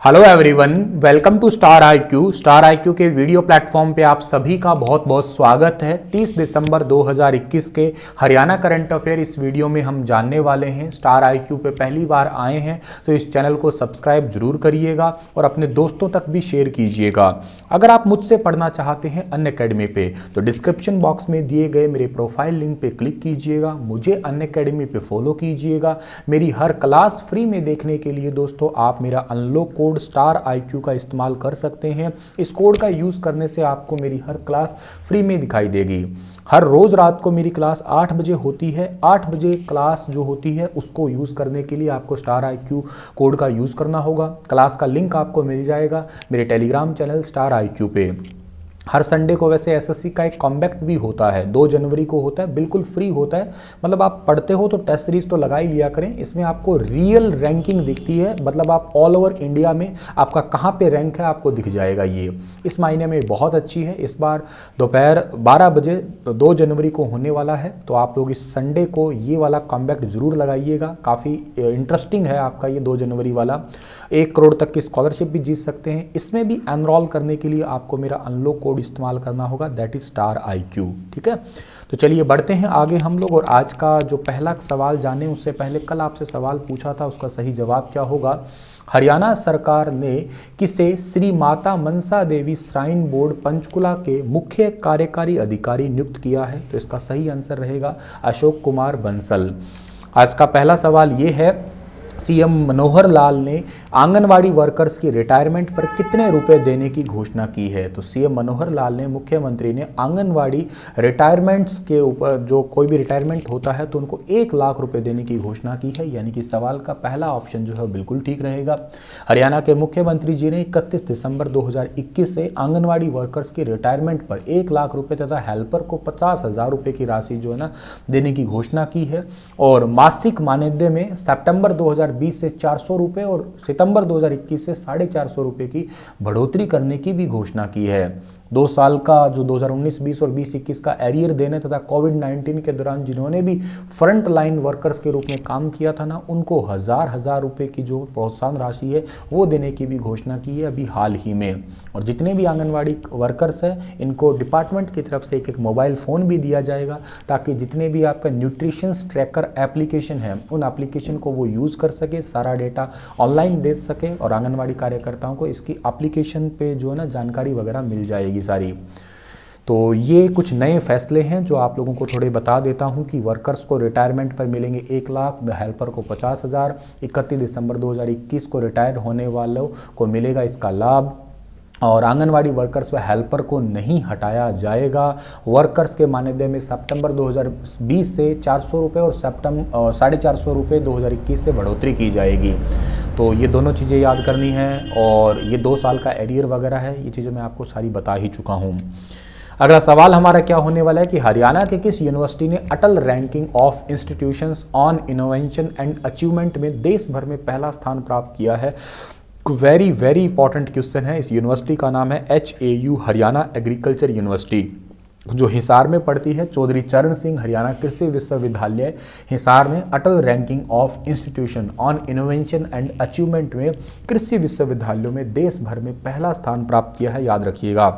Hello everyone, welcome to Star IQ. Star IQ के video platform पे आप सभी का बहुत बहुत स्वागत है। 30 दिसंबर 2021 के हरियाणा करंट अफेयर इस वीडियो में हम जानने वाले हैं। स्टार आईक्यू पे पहली बार आए हैं तो इस चैनल को सब्सक्राइब जरूर करिएगा और अपने दोस्तों तक भी शेयर कीजिएगा। अगर आप मुझसे पढ़ना चाहते हैं अनअकैडमी पे तो डिस्क्रिप्शन बॉक्स में दिए गए मेरे प्रोफाइल लिंक पे क्लिक कीजिएगा, मुझे अनअकैडमी पे फॉलो कीजिएगा। मेरी हर क्लास फ्री में देखने के लिए दोस्तों आप मेरा अनलॉक कोड स्टार आईक्यू का इस्तेमाल कर सकते हैं। इस कोड का यूज करने से आपको मेरी हर क्लास फ्री में दिखाई देगी। हर रोज रात को मेरी क्लास 8 बजे होती है। 8 बजे क्लास जो होती है उसको यूज करने के लिए आपको स्टार आईक्यू कोड का यूज करना होगा। क्लास का लिंक आपको मिल जाएगा मेरे टेलीग्राम चैनल स्टार आईक्यू पे। हर संडे को वैसे एसएससी का एक कॉम्बैक्ट भी होता है, 2 जनवरी को होता है, बिल्कुल फ्री होता है। मतलब आप पढ़ते हो तो टेस्ट सीरीज तो लगा ही लिया करें। इसमें आपको रियल रैंकिंग दिखती है, मतलब आप ऑल ओवर इंडिया में आपका कहाँ पे रैंक है आपको दिख जाएगा। ये इस महीने में बहुत अच्छी है। इस बार दोपहर 12 बजे 2 जनवरी को होने वाला है, तो आप लोग इस संडे को ये वाला कॉम्बैक्ट जरूर लगाइएगा। काफ़ी इंटरेस्टिंग है आपका ये 2 जनवरी वाला। 1 करोड़ तक की स्कॉलरशिप भी जीत सकते हैं। इसमें भी एनरोल करने के लिए आपको मेरा अनलॉक कोड इस्तेमाल करना होगा, दैट इज स्टार आईक्यू। ठीक है, तो चलिए बढ़ते हैं आगे हम लोग। और आज का जो पहला सवाल जाने उससे पहले कल आपसे सवाल पूछा था, उसका सही जवाब क्या होगा। हरियाणा सरकार ने किसे श्री माता मनसा देवी श्राइन बोर्ड पंचकुला के मुख्य कार्यकारी अधिकारी नियुक्त किया है? तो इसका सही आंसर रहेगा अशोक कुमार बंसल। आज का पहला सवाल ये है, सीएम मनोहर लाल ने आंगनवाड़ी वर्कर्स की रिटायरमेंट पर कितने रुपए देने की घोषणा की है? तो सीएम मनोहर लाल ने, मुख्यमंत्री ने आंगनवाड़ी रिटायरमेंट्स के ऊपर, जो कोई भी रिटायरमेंट होता है तो उनको 1 लाख रुपए देने की घोषणा की है। यानी कि सवाल का पहला ऑप्शन जो है बिल्कुल ठीक रहेगा। हरियाणा के मुख्यमंत्री जी ने 31 दिसंबर 2021 से आंगनवाड़ी वर्कर्स की रिटायरमेंट पर 1 लाख रुपये तथा हेल्पर को 50,000 रुपये की राशि जो है ना देने की घोषणा की है। और मासिक मानदेय में सितंबर 2020 से 400 रुपये और सितंबर 2021 से 450 रुपये की बढ़ोतरी करने की भी घोषणा की है। 2 साल का जो 2019-20 और 20-21 का एरियर देने तथा कोविड-19 के दौरान जिन्होंने भी फ्रंट लाइन वर्कर्स के रूप में काम किया था ना, उनको हजार रुपए की जो प्रोत्साहन राशि है वो देने की भी घोषणा की है अभी हाल ही में। और जितने भी आंगनवाड़ी वर्कर्स हैं इनको डिपार्टमेंट की तरफ से एक मोबाइल फ़ोन भी दिया जाएगा, ताकि जितने भी आपका न्यूट्रिशन ट्रैकर एप्लीकेशन है उन एप्लीकेशन को वो यूज़ कर सके, सारा डेटा ऑनलाइन दे सके और आंगनवाड़ी कार्यकर्ताओं को इसकी एप्लीकेशन पे जो है ना जानकारी वगैरह मिल जाएगी सारी। तो ये कुछ नए फैसले हैं जो आप लोगों को थोड़े बता देता हूं कि वर्कर्स को रिटायरमेंट पर मिलेंगे 1 लाख, हेल्पर को 50,000। 31 दिसंबर 2021 को रिटायर होने वालों को मिलेगा इसका लाभ। और आंगनवाड़ी वर्कर्स व हेल्पर को नहीं हटाया जाएगा। वर्कर्स के मानदेय में सितंबर 2020 से 400 रुपये और 450 रुपये 2021 से बढ़ोतरी की जाएगी। तो ये दोनों चीज़ें याद करनी है। और ये 2 साल का एरियर वगैरह है, ये चीज़ें मैं आपको सारी बता ही चुका हूँ। अगला सवाल हमारा क्या होने वाला है कि हरियाणा के किस यूनिवर्सिटी ने Atal ranking of institutions on innovation and achievement में देश भर में पहला स्थान प्राप्त किया है? वेरी वेरी इंपॉर्टेंट क्वेश्चन है। इस यूनिवर्सिटी का नाम है HAU, हरियाणा एग्रीकल्चर यूनिवर्सिटी, जो हिसार में पड़ती है। चौधरी चरण सिंह हरियाणा कृषि विश्वविद्यालय हिसार ने Atal ranking of institution on innovation and achievement में कृषि विश्वविद्यालयों में देश भर में पहला स्थान प्राप्त किया है, याद रखिएगा।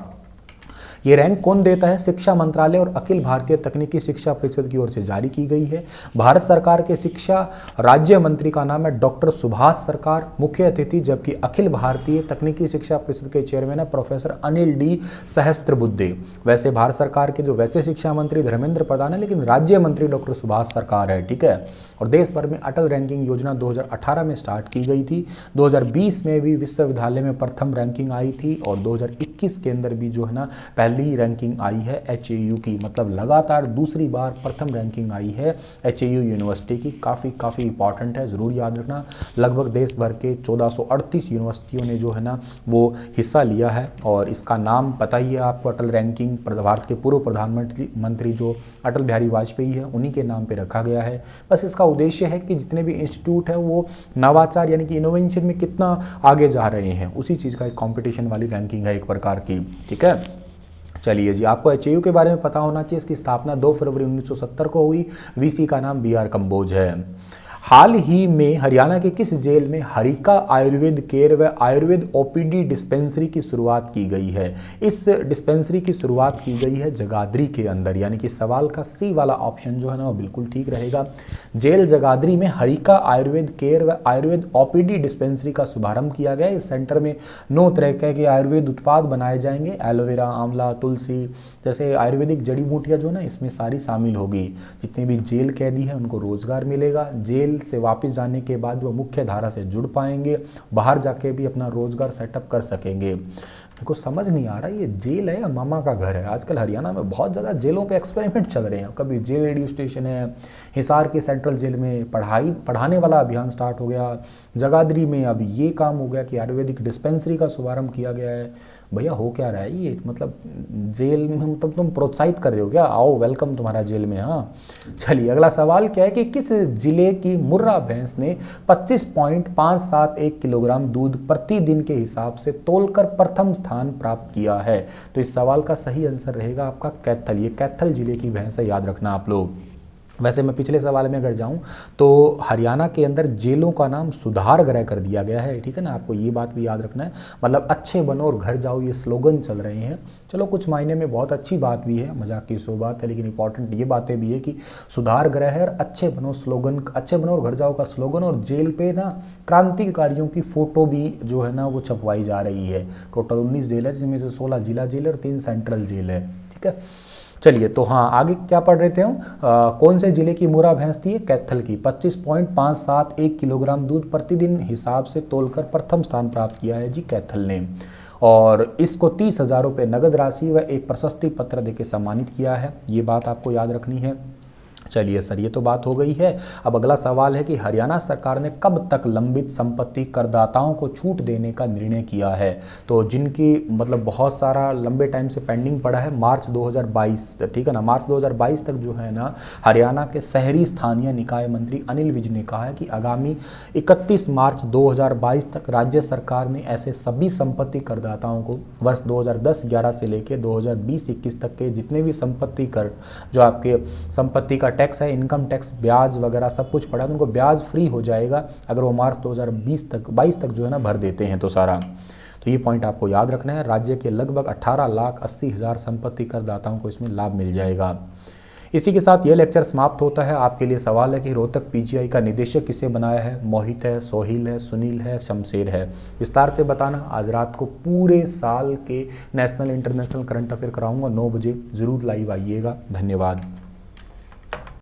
ये रैंक कौन देता है? शिक्षा मंत्रालय और अखिल भारतीय तकनीकी शिक्षा परिषद की ओर से जारी की गई है। भारत सरकार के शिक्षा राज्य मंत्री का नाम है डॉक्टर सुभाष सरकार, मुख्य अतिथि, जबकि अखिल भारतीय तकनीकी शिक्षा परिषद के चेयरमैन है प्रोफेसर अनिल डी सहस्त्रबुद्धे। वैसे भारत सरकार के जो वैसे शिक्षा मंत्री धर्मेंद्र प्रधान है, लेकिन राज्य मंत्री डॉक्टर सुभाष सरकार है। ठीक है। और देश भर में अटल रैंकिंग योजना 2018 में स्टार्ट की गई थी। 2020 में भी विश्वविद्यालय में प्रथम रैंकिंग आई थी और 2021 के अंदर भी जो है ना पहली रैंकिंग आई है HAU की, मतलब लगातार दूसरी बार प्रथम रैंकिंग आई है HAU यूनिवर्सिटी की। काफ़ी इंपॉर्टेंट है, ज़रूर याद रखना। लगभग देश भर के 1438 यूनिवर्सिटियों ने जो है ना वो हिस्सा लिया है। और इसका नाम पता ही है आपको, अटल रैंकिंग भारत के पूर्व प्रधानमंत्री जो अटल बिहारी वाजपेयी है उन्हीं के नाम पर रखा गया है। बस इसका उद्देश्य है कि जितने भी इंस्टीट्यूट है वो नवाचार यानी कि इनोवेशन में कितना आगे जा रहे हैं, उसी चीज़ का एक कॉम्पिटिशन वाली रैंकिंग है एक प्रकार की। ठीक है। चलिए जी, आपको HAU के बारे में पता होना चाहिए। इसकी स्थापना 2 फरवरी 1970 को हुई। VC का नाम BR कंबोज है। हाल ही में हरियाणा के किस जेल में हरिका आयुर्वेद केयर व आयुर्वेद ओपीडी डिस्पेंसरी की शुरुआत की गई है? इस डिस्पेंसरी की शुरुआत की गई है जगाधरी के अंदर, यानी कि सवाल का सी वाला ऑप्शन जो है ना वो बिल्कुल ठीक रहेगा। जेल जगाधरी में हरिका आयुर्वेद केयर व आयुर्वेद ओपीडी डिस्पेंसरी का शुभारंभ किया गया। इस सेंटर में 9 तरह के आयुर्वेद उत्पाद बनाए जाएंगे। एलोवेरा, आंवला, तुलसी जैसे आयुर्वेदिक जड़ी बूटियाँ जो है ना इसमें सारी शामिल होगी। जितने भी जेल कैदी हैं उनको रोजगार मिलेगा। जेल से वापस जाने के बाद वो मुख्य धारा से जुड़ पाएंगे, बाहर जाके भी अपना रोजगार सेटअप कर सकेंगे। मेरे को समझ नहीं आ रहा ये जेल है या मामा का घर है। आजकल हरियाणा में बहुत ज़्यादा जेलों पे एक्सपेरिमेंट चल रहे हैं। कभी जेल रेडियो स्टेशन है, हिसार की सेंट्रल जेल में पढ़ाने वाला अभियान स्टार्ट हो गया, जगाधरी में अब ये काम हो गया कि आयुर्वेदिक डिस्पेंसरी का शुभारंभ किया गया है। भैया हो क्या रहा है ये? मतलब जेल में मतलब तुम प्रोत्साहित कर रहे हो क्या? आओ, वेलकम तुम्हारा जेल में। हाँ चलिए, अगला सवाल क्या है कि किस जिले की मुर्रा भैंस ने 25.571 किलोग्राम दूध प्रतिदिन के हिसाब से तोलकर प्रथम स्थान प्राप्त किया है? तो इस सवाल का सही आंसर रहेगा आपका कैथल। ये कैथल जिले की भैंस है, याद रखना आप लोग। वैसे मैं पिछले सवाल में अगर जाऊं तो हरियाणा के अंदर जेलों का नाम सुधार गृह कर दिया गया है, ठीक है ना। आपको ये बात भी याद रखना है, मतलब अच्छे बनो और घर जाओ ये स्लोगन चल रहे हैं। चलो कुछ मायने में बहुत अच्छी बात भी है, मजाक की सो बात है, लेकिन इंपॉर्टेंट ये बातें भी है कि सुधार गृह है और अच्छे बनो स्लोगन, अच्छे बनो और घर जाओ का स्लोगन, और जेल पे ना क्रांतिकारियों की फोटो भी जो है ना वो छपवाई जा रही है। टोटल 19 जेल है, जिसमें से 16 जिला जेल और 3 सेंट्रल जेल है, ठीक है। चलिए, तो हाँ आगे क्या पढ़ रहे थे हम? कौन से जिले की मुर्रा भैंस थी? कैथल की। 25.571 किलोग्राम दूध प्रतिदिन हिसाब से तोलकर प्रथम स्थान प्राप्त किया है जी कैथल ने, और इसको 30,000 रुपये नगद राशि व एक प्रशस्ति पत्र देके सम्मानित किया है। ये बात आपको याद रखनी है। चलिए सर, ये तो बात हो गई है। अब अगला सवाल है कि हरियाणा सरकार ने कब तक लंबित संपत्ति करदाताओं को छूट देने का निर्णय किया है? तो जिनकी मतलब बहुत सारा लंबे टाइम से पेंडिंग पड़ा है, मार्च 2022, ठीक है ना, मार्च 2022 तक जो है ना हरियाणा के शहरी स्थानीय निकाय मंत्री अनिल विज ने कहा है कि आगामी 31 मार्च 2022 तक राज्य सरकार ने ऐसे सभी संपत्ति करदाताओं को वर्ष 2010-11 से लेकर 2020-21 तक के जितने भी संपत्ति कर जो आपके संपत्ति का टैक्स है, इनकम टैक्स, ब्याज वगैरह सब कुछ पड़ा है, उनको ब्याज फ्री हो जाएगा अगर वो मार्च 2022 तक जो है ना भर देते हैं तो सारा। तो ये पॉइंट आपको याद रखना है। राज्य के लगभग 18,80,000 संपत्ति करदाताओं को इसमें लाभ मिल जाएगा। इसी के साथ ये लेक्चर समाप्त होता है। आपके लिए सवाल है कि रोहतक पीजीआई का निदेशक किसे बनाया है? मोहित है, सोहिल है, सुनील है, शमशेर है? विस्तार से बताना। आज रात को पूरे साल के नेशनल इंटरनेशनल करंट अफेयर कराऊंगा 9 बजे, ज़रूर लाइव आइएगा। धन्यवाद।